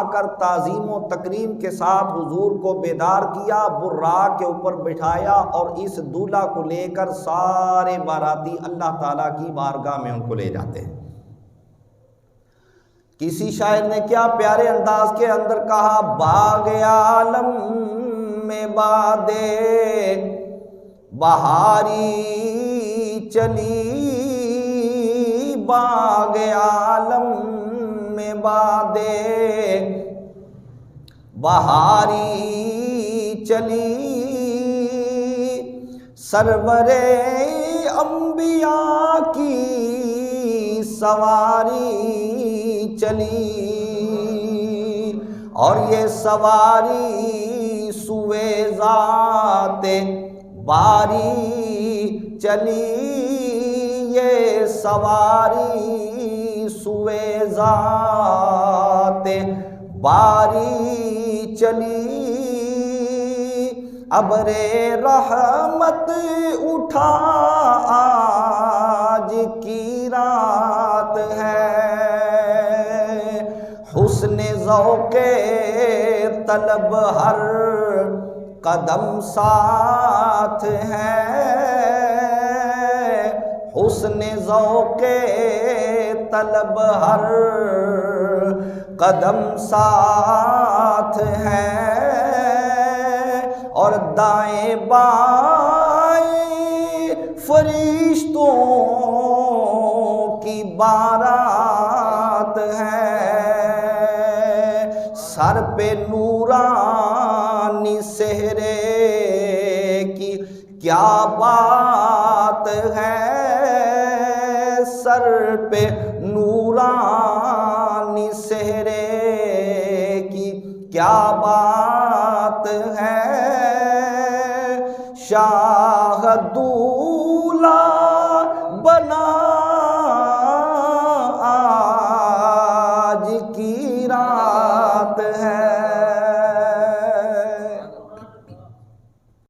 आकर ताज़ीम व तकरीम के साथ हुजूर को बेदार किया, बुर्राक के ऊपर बिठाया और इस दूल्हा को लेकर सारे बाराती अल्लाह ताला की बारगाह में उनको ले जाते हैं। किसी शायर ने क्या प्यारे अंदाज के अंदर कहा, बाग आलम में बादे बहारी चली, बाग आलम में बादे बहारी चली, सरवरे अंबिया की सवारी चली, और ये सवारी सुवे ज़ाते बारी चली, ये सवारी सुवे ज़ाते बारी चली। अबरे रहमत उठा आज की रात है, हुस्ने ज़ौक़े तलब हर कदम साथ है, हुस्ने ज़ौक़े तलब हर कदम साथ है, और दाएं बाएं फरिश्तों की बारात है, सर पे नूरानी सेहरे की क्या बात है, सर पे नूरानी सेहरे की क्या बात है, शाह दूल्हा बना आज की रात है।